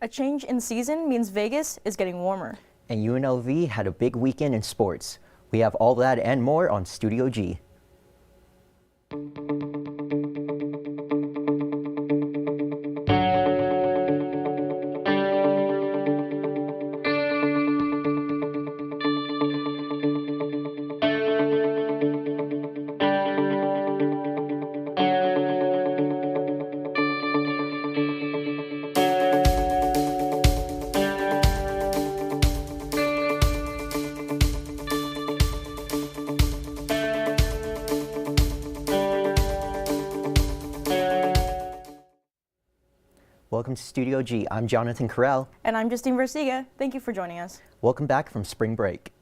A change in season means Vegas is getting warmer. And UNLV had a big weekend in sports. We have all that and more on Studio G. Welcome to Studio G. I'm Jonathan Carell. And I'm Justine Versiga. Thank you for joining us. Welcome back from spring break.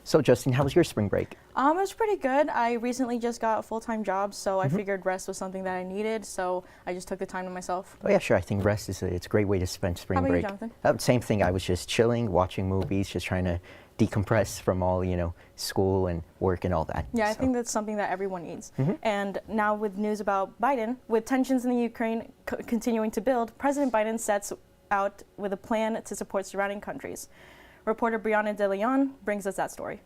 So Justine, how was your spring break? It was pretty good. I recently just got a full-time job, so I figured rest was something that I needed, so I just took the time to myself. Oh yeah, sure. I think rest is it's a great way to spend spring How about break. you, Jonathan? Same thing. I was just chilling, watching movies, just trying to decompress from all, school and work and all that. Yeah, I think that's something that everyone needs. And now with news about Biden, with tensions in the Ukraine continuing to build, President Biden sets out with a plan to support surrounding countries. Reporter Brianna De Leon brings us that story.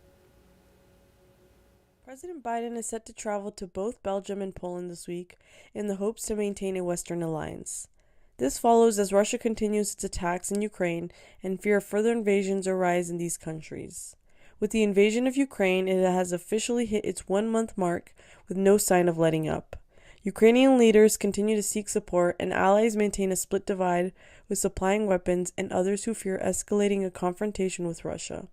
President Biden is set to travel to both Belgium and Poland this week in the hopes to maintain a Western alliance. This follows as Russia continues its attacks in Ukraine and fear of further invasions arise in these countries. With the invasion of Ukraine, it has officially hit its 1-month mark with no sign of letting up. Ukrainian leaders continue to seek support and allies maintain a split divide with supplying weapons and others who fear escalating a confrontation with Russia.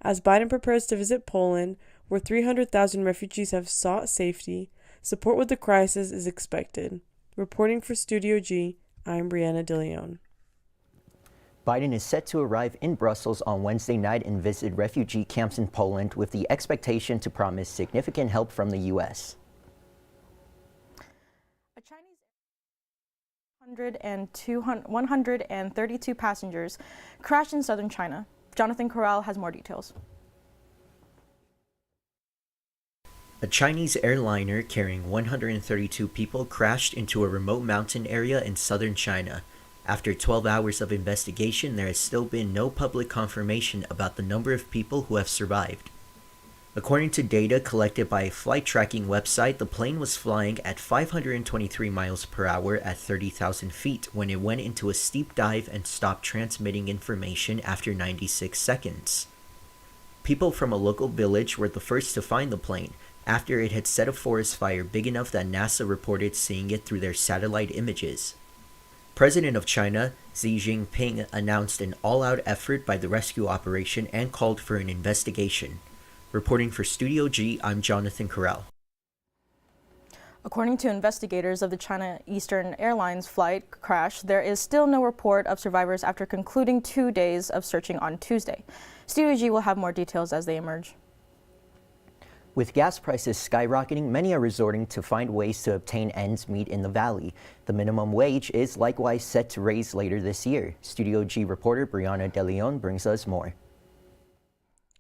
As Biden prepares to visit Poland, where 300,000 refugees have sought safety, support with the crisis is expected. Reporting for Studio G, I'm Brianna De Leon. Biden is set to arrive in Brussels on Wednesday night and visit refugee camps in Poland with the expectation to promise significant help from the U.S. A Chinese 132 passengers crashed in southern China. Jonathan Corral has more details. A Chinese airliner carrying 132 people crashed into a remote mountain area in southern China. After 12 hours of investigation, there has still been no public confirmation about the number of people who have survived. According to data collected by a flight tracking website, the plane was flying at 523 miles per hour at 30,000 feet when it went into a steep dive and stopped transmitting information after 96 seconds. People from a local village were the first to find the plane, after it had set a forest fire big enough that NASA reported seeing it through their satellite images. President of China, Xi Jinping, announced an all-out effort by the rescue operation and called for an investigation. Reporting for Studio G, I'm Jonathan Carell. According to investigators of the China Eastern Airlines flight crash, there is still no report of survivors after concluding 2 days of searching on Tuesday. Studio G will have more details as they emerge. With gas prices skyrocketing, many are resorting to find ways to obtain ends meet in the valley. The minimum wage is likewise set to raise later this year. Studio G reporter Brianna De Leon brings us more.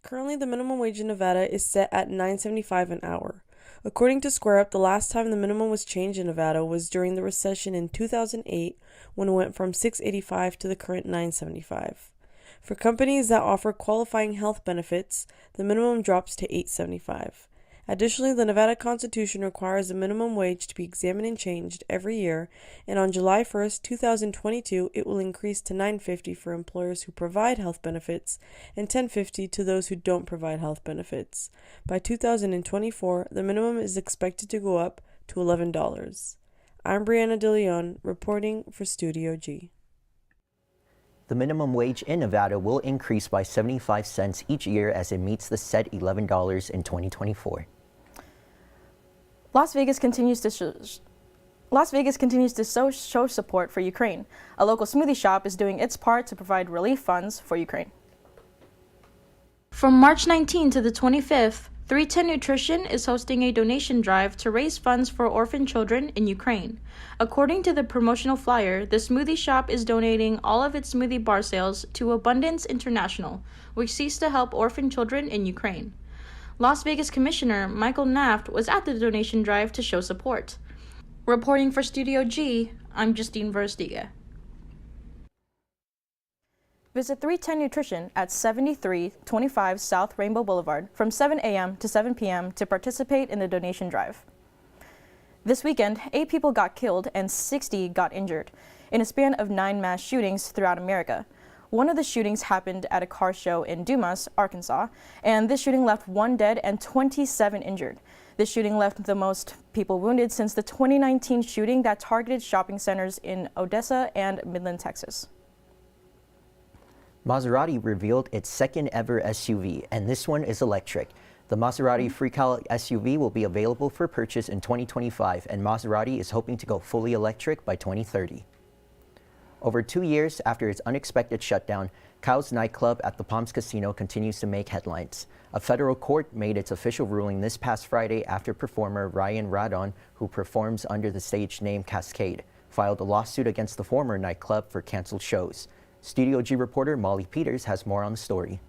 Currently, the minimum wage in Nevada is set at $9.75 an hour. According to SquareUp, the last time the minimum was changed in Nevada was during the recession in 2008, when it went from $6.85 to the current $9.75. For companies that offer qualifying health benefits, the minimum drops to $8.75. Additionally, the Nevada Constitution requires the minimum wage to be examined and changed every year, and on July 1, 2022, it will increase to $9.50 for employers who provide health benefits and $10.50 to those who don't provide health benefits. By 2024, the minimum is expected to go up to $11. I'm Brianna De Leon, reporting for Studio G. The minimum wage in Nevada will increase by 75 cents each year as it meets the set $11 in 2024. Las Vegas continues to show support for Ukraine. A local smoothie shop is doing its part to provide relief funds for Ukraine. From March 19 to the 25th, 310 Nutrition is hosting a donation drive to raise funds for orphan children in Ukraine. According to the promotional flyer, the smoothie shop is donating all of its smoothie bar sales to Abundance International, which seeks to help orphan children in Ukraine. Las Vegas Commissioner Michael Naft was at the donation drive to show support. Reporting for Studio G, I'm Justine Versiga. Visit 310 Nutrition at 7325 South Rainbow Boulevard from 7 a.m. to 7 p.m. to participate in the donation drive. This weekend, 8 people got killed and 60 got injured in a span of 9 mass shootings throughout America. One of the shootings happened at a car show in Dumas, Arkansas, and this shooting left 1 dead and 27 injured. This shooting left the most people wounded since the 2019 shooting that targeted shopping centers in Odessa and Midland, Texas. Maserati revealed its second ever SUV, and this one is electric. The Maserati Freecell SUV will be available for purchase in 2025, and Maserati is hoping to go fully electric by 2030. Over 2 years after its unexpected shutdown, Kyle's nightclub at the Palms Casino continues to make headlines. A federal court made its official ruling this past Friday after performer Ryan Radon, who performs under the stage name Cascade, filed a lawsuit against the former nightclub for canceled shows. Studio G reporter Molly Peters has more on the story.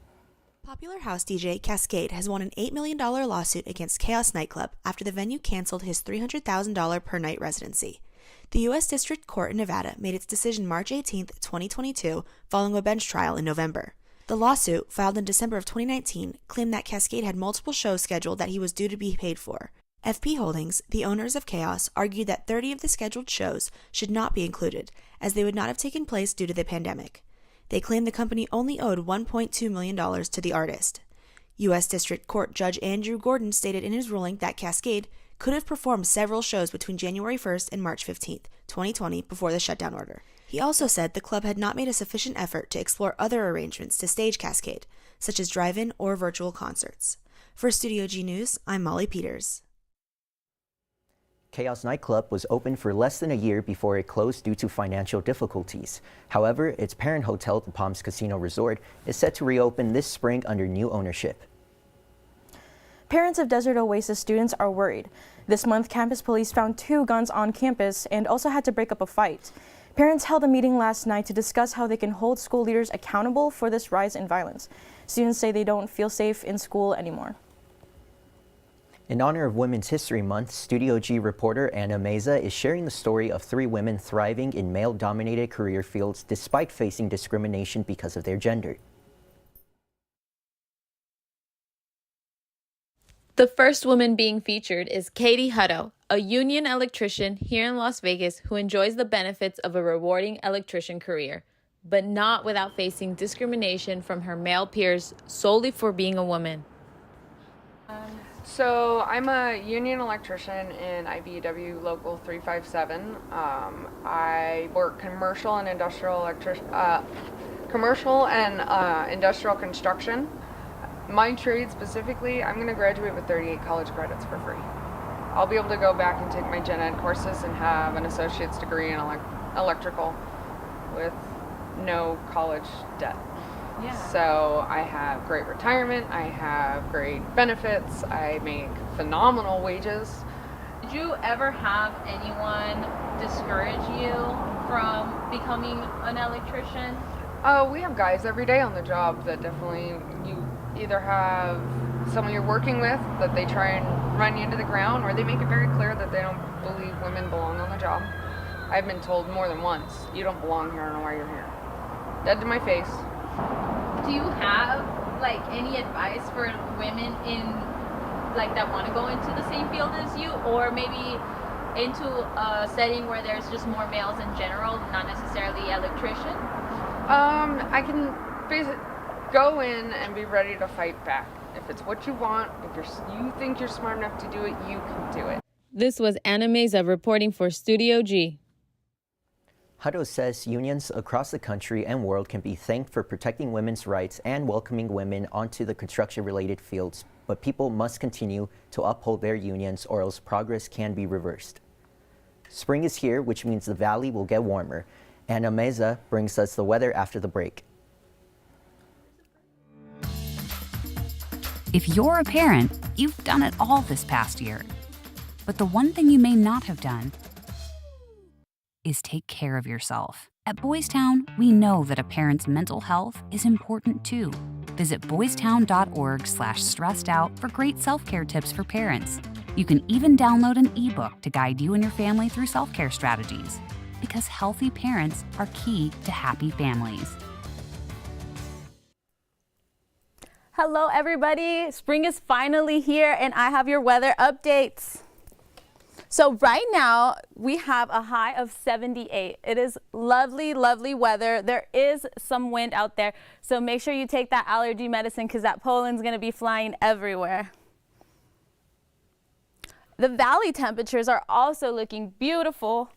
Popular house DJ Cascade has won an $8 million lawsuit against Chaos Nightclub after the venue canceled his $300,000 per night residency. The U.S. District Court in Nevada made its decision March 18, 2022, following a bench trial in November. The lawsuit, filed in December of 2019, claimed that Cascade had multiple shows scheduled that he was due to be paid for. FP Holdings, the owners of Chaos, argued that 30 of the scheduled shows should not be included, as they would not have taken place due to the pandemic. They claimed the company only owed $1.2 million to the artist. U.S. District Court Judge Andrew Gordon stated in his ruling that Cascade could have performed several shows between January 1st and March 15th, 2020, before the shutdown order. He also said the club had not made a sufficient effort to explore other arrangements to stage Cascade, such as drive-in or virtual concerts. For Studio G News, I'm Molly Peters. Chaos Nightclub was open for less than a year before it closed due to financial difficulties. However, its parent hotel, the Palms Casino Resort, is set to reopen this spring under new ownership. Parents of Desert Oasis students are worried. This month, campus police found 2 guns on campus and also had to break up a fight. Parents held a meeting last night to discuss how they can hold school leaders accountable for this rise in violence. Students say they don't feel safe in school anymore. In honor of Women's History Month, Studio G reporter Meza is sharing the story of 3 women thriving in male-dominated career fields despite facing discrimination because of their gender. The first woman being featured is Katie Hutto, a union electrician here in Las Vegas who enjoys the benefits of a rewarding electrician career, but not without facing discrimination from her male peers solely for being a woman. So I'm a union electrician in IBEW Local 357. I work commercial and industrial industrial construction. My trade specifically, I'm going to graduate with 38 college credits for free. I'll be able to go back and take my gen ed courses and have an associate's degree in electrical with no college debt. Yeah. So I have great retirement, I have great benefits, I make phenomenal wages. Did you ever have anyone discourage you from becoming an electrician? We have guys every day on the job that definitely, you either have someone you're working with that they try and run you into the ground, or they make it very clear that they don't believe women belong on the job. I've been told more than once, you don't belong here, I don't know why you're here. Dead to my face. Do you have any advice for women in that want to go into the same field as you, or maybe into a setting where there's just more males in general, not necessarily electrician? I can go in and be ready to fight back. If it's what you want, if you think you're smart enough to do it, you can do it. This was Meza reporting for Studio G. Hutto says unions across the country and world can be thanked for protecting women's rights and welcoming women onto the construction-related fields, but people must continue to uphold their unions or else progress can be reversed. Spring is here, which means the valley will get warmer. Anna Meza brings us the weather after the break. If you're a parent, you've done it all this past year. But the one thing you may not have done is take care of yourself. At Boys Town, we know that a parent's mental health is important too. Visit boystown.org/stressedout for great self-care tips for parents. You can even download an ebook to guide you and your family through self-care strategies. Because healthy parents are key to happy families. Hello everybody, spring is finally here and I have your weather updates. So right now we have a high of 78. It is lovely, lovely weather. There is some wind out there, so make sure you take that allergy medicine because that pollen's gonna be flying everywhere. The valley temperatures are also looking beautiful.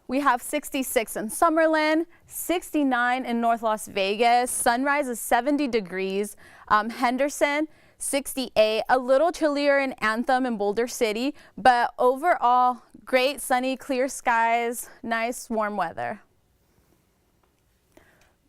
We have 66 in Summerlin, 69 in North Las Vegas. Sunrise is 70 degrees. Henderson, 68. A little chillier in Anthem and Boulder City, but overall, great sunny, clear skies, nice warm weather.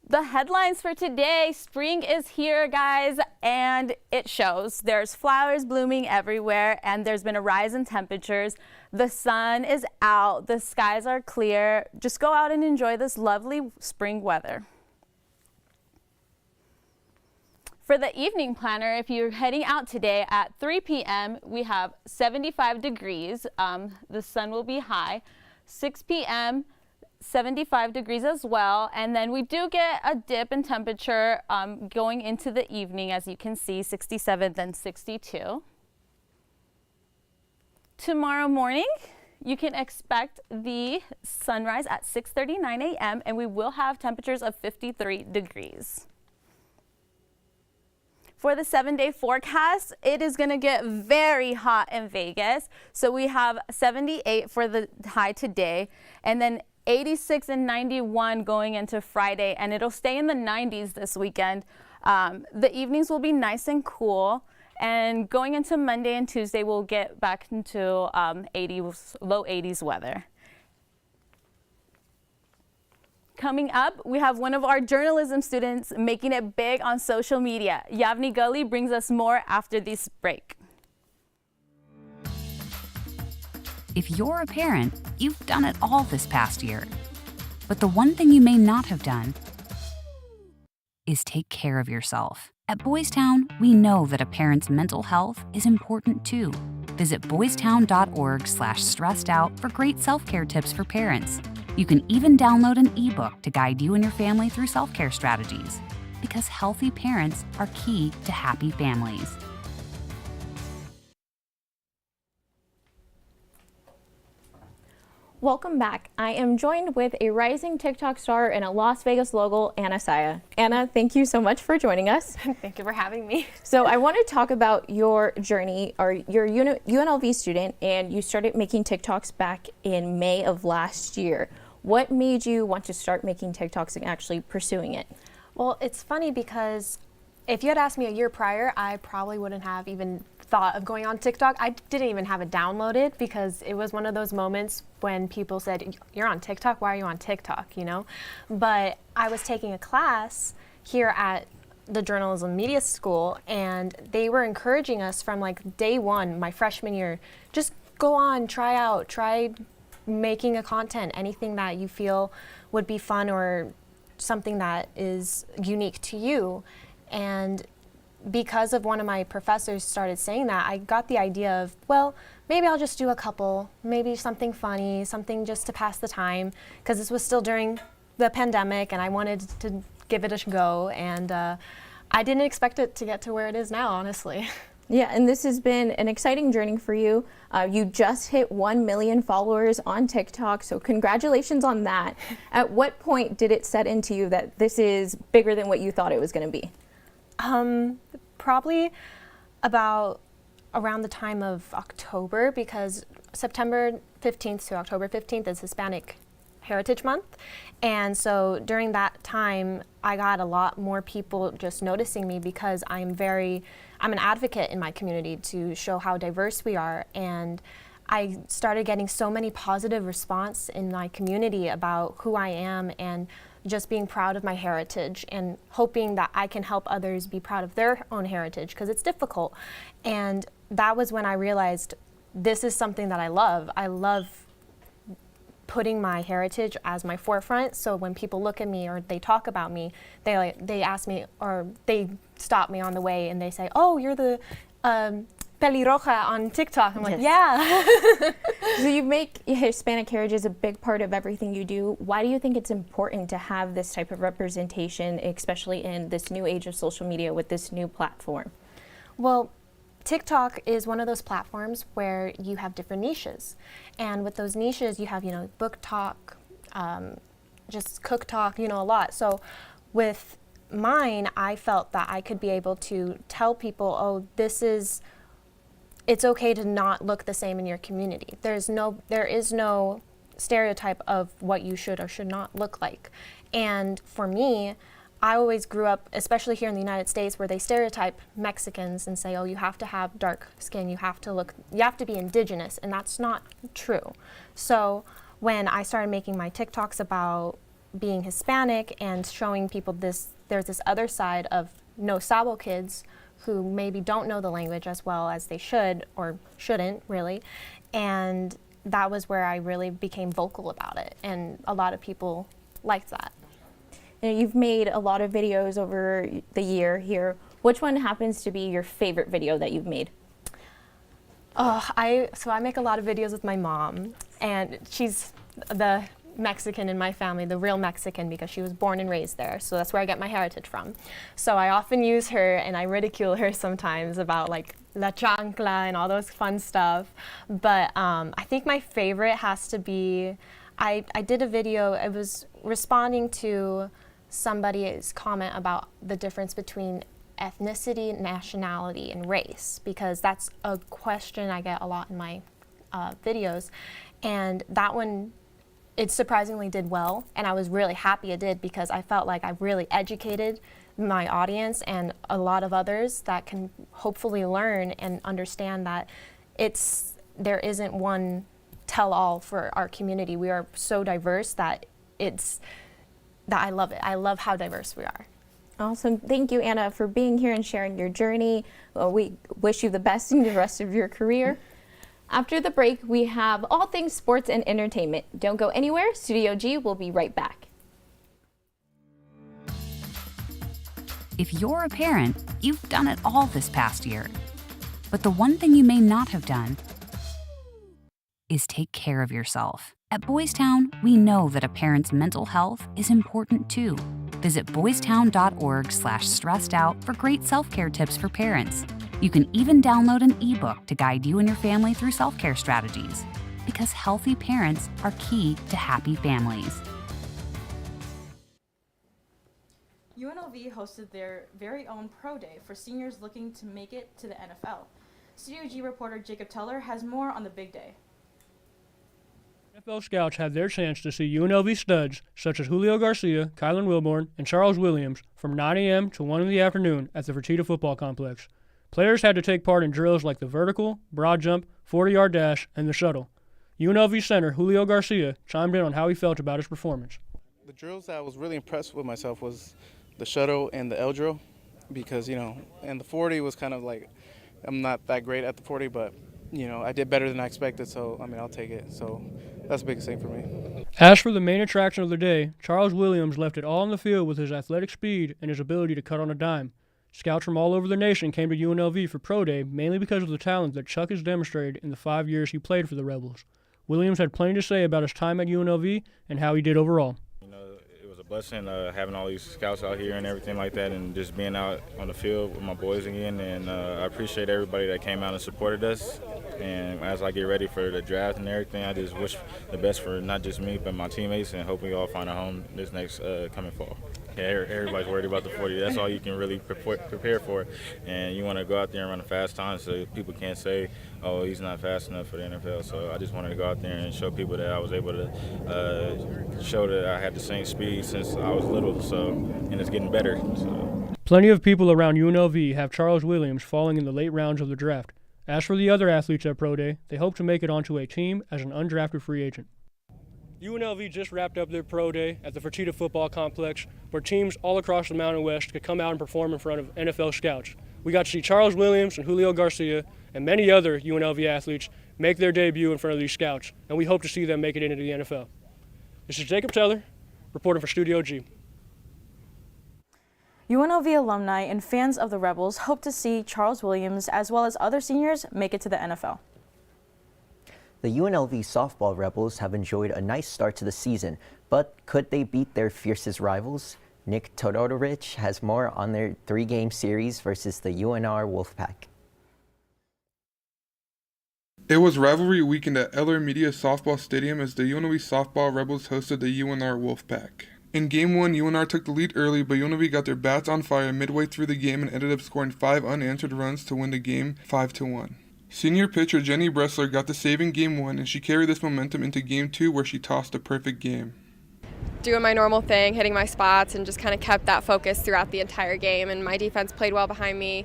The headlines for today: spring is here, guys, and it shows. There's flowers blooming everywhere, and there's been a rise in temperatures. The sun is out, the skies are clear. Just go out and enjoy this lovely spring weather. For the evening planner, if you're heading out today at 3 p.m., we have 75 degrees. The sun will be high. 6 p.m., 75 degrees as well, and then we do get a dip in temperature going into the evening, as you can see, 67 then 62. Tomorrow morning you can expect the sunrise at 6:39 a.m. and we will have temperatures of 53 degrees. For the 7-day forecast, it is going to get very hot in Vegas, so we have 78 for the high today, and then 86 and 91 going into Friday, and it'll stay in the 90s this weekend. The evenings will be nice and cool, and going into Monday and Tuesday, we'll get back into low 80s weather. Coming up, we have one of our journalism students making it big on social media. Yavni Gully brings us more after this break. If you're a parent, you've done it all this past year. But the one thing you may not have done is take care of yourself. At Boys Town, we know that a parent's mental health is important too. Visit boystown.org/stressedout for great self-care tips for parents. You can even download an ebook to guide you and your family through self-care strategies. Because healthy parents are key to happy families. Welcome back. I am joined with a rising TikTok star and a Las Vegas local, Anna Saya. Anna, thank you so much for joining us. Thank you for having me. So I want to talk about your journey, or you're a UNLV student, and you started making TikToks back in May of last year. What made you want to start making TikToks and actually pursuing it? Well, it's funny because if you had asked me a year prior, I probably wouldn't have even thought of going on TikTok. I didn't even have it downloaded because it was one of those moments when people said, "You're on TikTok, why are you on TikTok?" You know? But I was taking a class here at the journalism media school, and they were encouraging us from like day one, my freshman year, just go on, try making a content, anything that you feel would be fun or something that is unique to you. And because of one of my professors started saying that, I got the idea of, well, maybe I'll just do a couple, maybe something funny, something just to pass the time, because this was still during the pandemic and I wanted to give it a go, and I didn't expect it to get to where it is now, honestly. Yeah, and this has been an exciting journey for you. You just hit 1 million followers on TikTok, so congratulations on that. At what point did it set into you that this is bigger than what you thought it was going to be? Probably about around the time of October, because September 15th to October 15th is Hispanic Heritage Month. And so during that time, I got a lot more people just noticing me because I'm an advocate in my community to show how diverse we are. And I started getting so many positive response in my community about who I am and just being proud of my heritage and hoping that I can help others be proud of their own heritage, because it's difficult. And that was when I realized this is something that I love. I love putting my heritage as my forefront, so when people look at me or they talk about me, they ask me, or they stop me on the way and they say, "Oh, you're the pelirroja on TikTok. I'm like, Yes. yeah. So you make Hispanic heritage a big part of everything you do. Why do you think it's important to have this type of representation, especially in this new age of social media with this new platform? Well, TikTok is one of those platforms where you have different niches. And with those niches, you have, book talk, just cook talk, a lot. So with mine, I felt that I could be able to tell people, oh, it's okay to not look the same in your community. There is no stereotype of what you should or should not look like. And for me, I always grew up, especially here in the United States, where they stereotype Mexicans and say, oh, you have to have dark skin, you have to be indigenous, and that's not true. So when I started making my TikToks about being Hispanic and showing people there's this other side of no sabo kids who maybe don't know the language as well as they should or shouldn't really, and that was where I really became vocal about it, and a lot of people liked that. You've made a lot of videos over the year here. Which one happens to be your favorite video that you've made? I make a lot of videos with my mom, and she's the Mexican in my family, the real Mexican, because she was born and raised there. So that's where I get my heritage from. So I often use her and I ridicule her sometimes about like la chancla and all those fun stuff. But I think my favorite has to be, I did a video, I was responding to somebody's comment about the difference between ethnicity, nationality, and race, because that's a question I get a lot in my videos. And that one, it surprisingly did well, and I was really happy it did, because I felt like I really educated my audience and a lot of others that can hopefully learn and understand that there isn't one tell-all for our community. We are so diverse that I love it. I love how diverse we are. Awesome. Thank you, Anna, for being here and sharing your journey. We wish you the best in the rest of your career. After the break, we have all things sports and entertainment. Don't go anywhere. Studio G will be right back. If you're a parent, you've done it all this past year. But the one thing you may not have done is take care of yourself. At Boys Town, we know that a parent's mental health is important too. Visit boystown.org/stressedout for great self-care tips for parents. You can even download an ebook to guide you and your family through self-care strategies, because healthy parents are key to happy families. UNLV hosted their very own Pro Day for seniors looking to make it to the NFL. Studio G reporter Jacob Teller has more on the big day. NFL scouts had their chance to see UNLV studs such as Julio Garcia, Kylan Wilborn, and Charles Williams from 9 a.m. to 1 in the afternoon at the Fertitta Football Complex. Players had to take part in drills like the vertical, broad jump, 40-yard dash, and the shuttle. UNLV center Julio Garcia chimed in on how he felt about his performance. The drills that I was really impressed with myself was the shuttle and the L drill, because, and the 40 was kind of like, I'm not that great at the 40, but, I did better than I expected, so, I'll take it. So that's the biggest thing for me. As for the main attraction of the day, Charles Williams left it all on the field with his athletic speed and his ability to cut on a dime. Scouts from all over the nation came to UNLV for Pro Day mainly because of the talent that Chuck has demonstrated in the 5 years he played for the Rebels. Williams had plenty to say about his time at UNLV and how he did overall. It was a blessing having all these scouts out here and everything like that, and just being out on the field with my boys again. And I appreciate everybody that came out and supported us. And as I get ready for the draft and everything, I just wish the best for not just me but my teammates, and hope we all find a home this next coming fall. Yeah, everybody's worried about the 40. That's all you can really prepare for. And you want to go out there and run a fast time so people can't say, oh, he's not fast enough for the NFL. So I just wanted to go out there and show people that I was able to show that I had the same speed since I was little, and it's getting better. So. Plenty of people around UNLV have Charles Williams falling in the late rounds of the draft. As for the other athletes at Pro Day, they hope to make it onto a team as an undrafted free agent. UNLV just wrapped up their Pro Day at the Fertitta Football Complex, where teams all across the Mountain West could come out and perform in front of NFL scouts. We got to see Charles Williams and Julio Garcia and many other UNLV athletes make their debut in front of these scouts, and we hope to see them make it into the NFL. This is Jacob Teller, reporting for Studio G. UNLV alumni and fans of the Rebels hope to see Charles Williams as well as other seniors make it to the NFL. The UNLV softball Rebels have enjoyed a nice start to the season, but could they beat their fiercest rivals? Nick Todorowicz has more on their 3-game series versus the UNR Wolfpack. It was rivalry weekend at Eller Media Softball Stadium as the UNLV softball Rebels hosted the UNR Wolfpack. In Game 1, UNR took the lead early, but UNLV got their bats on fire midway through the game and ended up scoring 5 unanswered runs to win the game 5-1. Senior pitcher Jenny Bressler got the save in Game 1, and she carried this momentum into Game 2 where she tossed a perfect game. Doing my normal thing, hitting my spots, and just kind of kept that focus throughout the entire game, and my defense played well behind me.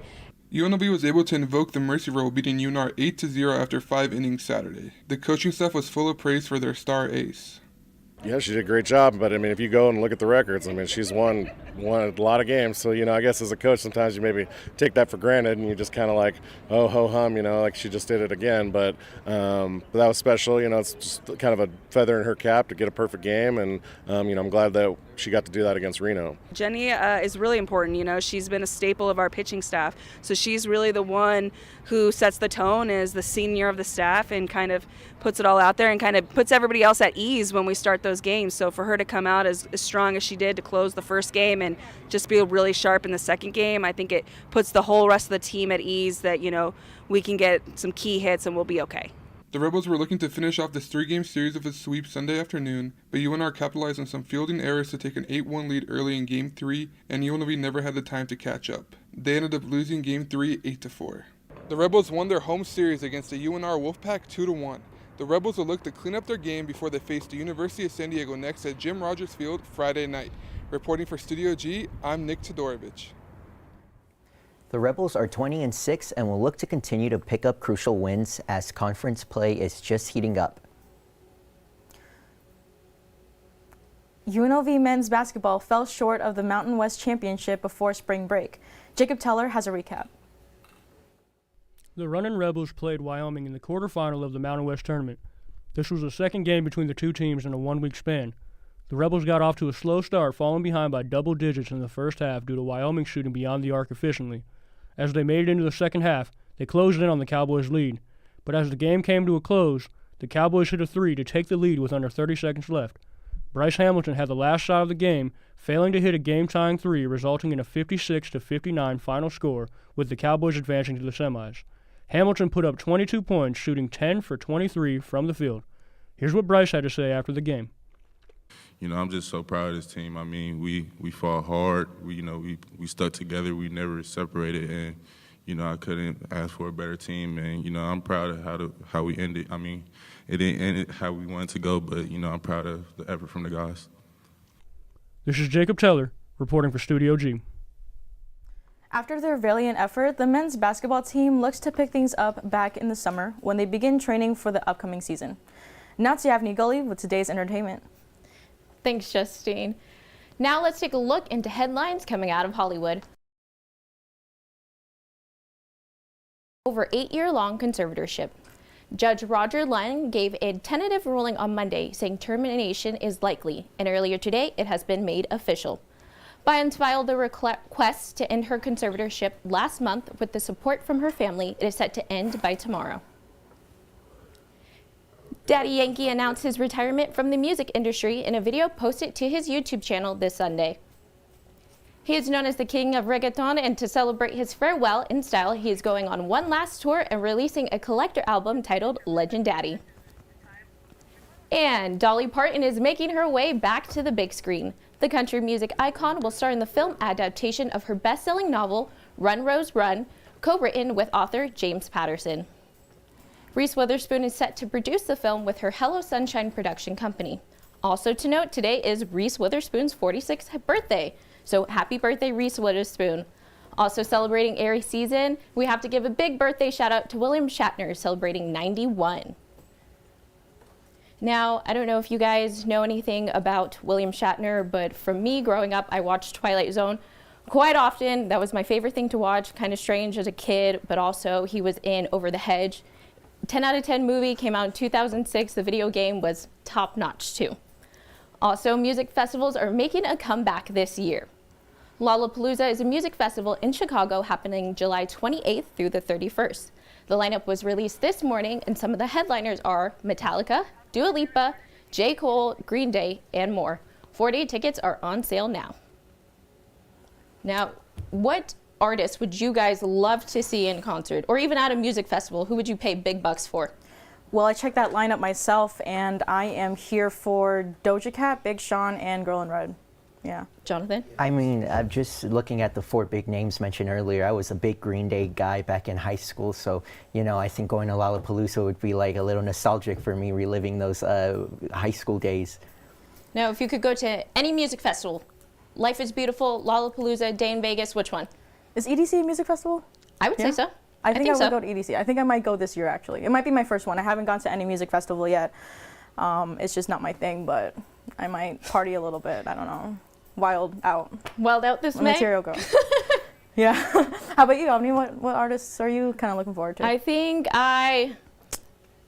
UNLV was able to invoke the mercy rule, beating UNR 8-0 after 5 innings Saturday. The coaching staff was full of praise for their star ace. Yeah, she did a great job, but I mean, if you go and look at the records, I mean, she's won a lot of games. So, I guess as a coach, sometimes you maybe take that for granted and you just kind of like, oh, ho hum, like she just did it again. But that was special. It's just kind of a feather in her cap to get a perfect game, and I'm glad that she got to do that against Reno. Jenny is really important. She's been a staple of our pitching staff, so she's really the one who sets the tone as the senior of the staff and kind of puts it all out there and kind of puts everybody else at ease when we start those games. So for her to come out as strong as she did to close the first game and just be really sharp in the second game, I think it puts the whole rest of the team at ease that, we can get some key hits and we'll be okay. The Rebels were looking to finish off this 3-game series with a sweep Sunday afternoon, but UNR capitalized on some fielding errors to take an 8-1 lead early in Game 3, and UNLV never had the time to catch up. They ended up losing Game 3 8-4. The Rebels won their home series against the UNR Wolfpack 2-1. The Rebels will look to clean up their game before they face the University of San Diego next at Jim Rogers Field Friday night. Reporting for Studio G, I'm Nick Todorowicz. The Rebels are 20-6 and will look to continue to pick up crucial wins as conference play is just heating up. UNLV men's basketball fell short of the Mountain West Championship before spring break. Jacob Teller has a recap. The Runnin' Rebels played Wyoming in the quarterfinal of the Mountain West tournament. This was the second game between the two teams in a 1-week span. The Rebels got off to a slow start, falling behind by double digits in the first half due to Wyoming shooting beyond the arc efficiently. As they made it into the second half, they closed in on the Cowboys' lead. But as the game came to a close, the Cowboys hit a 3 to take the lead with under 30 seconds left. Bryce Hamilton had the last shot of the game, failing to hit a game-tying 3, resulting in a 56-59 final score, with the Cowboys advancing to the semis. Hamilton put up 22 points, shooting 10 for 23 from the field. Here's what Bryce had to say after the game. I'm just so proud of this team. I mean, we fought hard. We stuck together. We never separated, and I couldn't ask for a better team. And I'm proud of how we ended. I mean, it didn't end how we wanted to go, but I'm proud of the effort from the guys. This is Jacob Teller reporting for Studio G. After their valiant effort, the men's basketball team looks to pick things up back in the summer when they begin training for the upcoming season. Now to Yavni Gully with today's entertainment. Thanks, Justine. Now let's take a look into headlines coming out of Hollywood. Over 8-year-long conservatorship. Judge Roger Lang gave a tentative ruling on Monday saying termination is likely, and earlier today it has been made official. Bynes filed the request to end her conservatorship last month with the support from her family. It is set to end by tomorrow. Daddy Yankee announced his retirement from the music industry in a video posted to his YouTube channel this Sunday. He is known as the king of reggaeton, and to celebrate his farewell in style, he is going on one last tour and releasing a collector album titled Legend Daddy. And Dolly Parton is making her way back to the big screen. The country music icon will star in the film adaptation of her best-selling novel, Run, Rose, Run, co-written with author James Patterson. Reese Witherspoon is set to produce the film with her Hello Sunshine production company. Also to note, today is Reese Witherspoon's 46th birthday, so happy birthday, Reese Witherspoon. Also celebrating Aries season, we have to give a big birthday shout out to William Shatner, celebrating 91. Now, I don't know if you guys know anything about William Shatner, but from me growing up, I watched Twilight Zone quite often. That was my favorite thing to watch, kind of strange as a kid, but also he was in Over the Hedge. 10 out of 10 movie, came out in 2006. The video game was top notch too. Also, music festivals are making a comeback this year. Lollapalooza is a music festival in Chicago happening July 28th through the 31st. The lineup was released this morning, and some of the headliners are Metallica, Dua Lipa, J. Cole, Green Day, and more. 4-day tickets are on sale now. Now, what artists would you guys love to see in concert, or even at a music festival? Who would you pay big bucks for? Well, I checked that lineup myself, and I am here for Doja Cat, Big Sean, and Girl in Red. Yeah. Jonathan? I mean, just looking at the 4 big names mentioned earlier, I was a big Green Day guy back in high school, so, you know, I think going to Lollapalooza would be like a little nostalgic for me, reliving those high school days. Now, if you could go to any music festival, Life is Beautiful, Lollapalooza, Day in Vegas, which one? Is EDC a music festival? I would say so. I think I would go to EDC. I think I might go this year, actually. It might be my first one. I haven't gone to any music festival yet. It's just not my thing, but I might party a little bit. I don't know. Wild out. Wild out this May? Material girl. Yeah. How about you, Avni? What artists are you kind of looking forward to? I think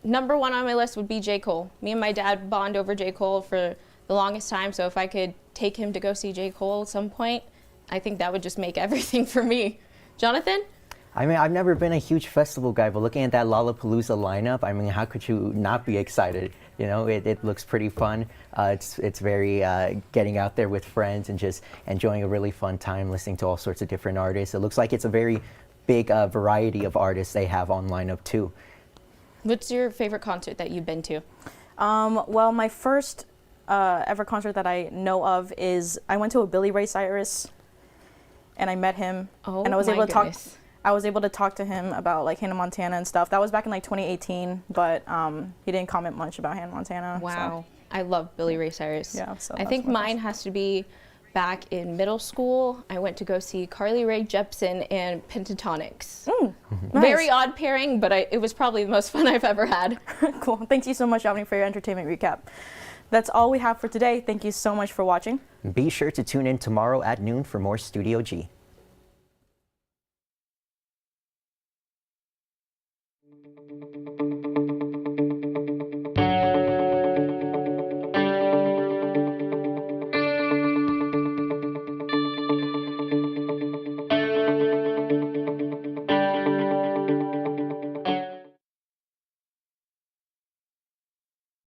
number one on my list would be J. Cole. Me and my dad bond over J. Cole for the longest time, so if I could take him to go see J. Cole at some point, I think that would just make everything for me. Jonathan? I mean, I've never been a huge festival guy, but looking at that Lollapalooza lineup, I mean, how could you not be excited? You know, it looks pretty fun. It's very getting out there with friends and just enjoying a really fun time listening to all sorts of different artists. It looks like it's a very big variety of artists they have on lineup too. What's your favorite concert that you've been to? Well, my first ever concert that I know of is I went to a Billy Ray Cyrus, and I met him, and I was able to talk. I was able to talk to him about like Hannah Montana and stuff. That was back in like 2018, but he didn't comment much about Hannah Montana. Wow, so. I love Billy Ray Cyrus. Yeah, so I think mine has to be back in middle school. I went to go see Carly Rae Jepsen and Pentatonix. Nice. Very odd pairing, but it was probably the most fun I've ever had. Cool. Thank you so much, Avni, for your entertainment recap. That's all we have for today. Thank you so much for watching. Be sure to tune in tomorrow at noon for more Studio G.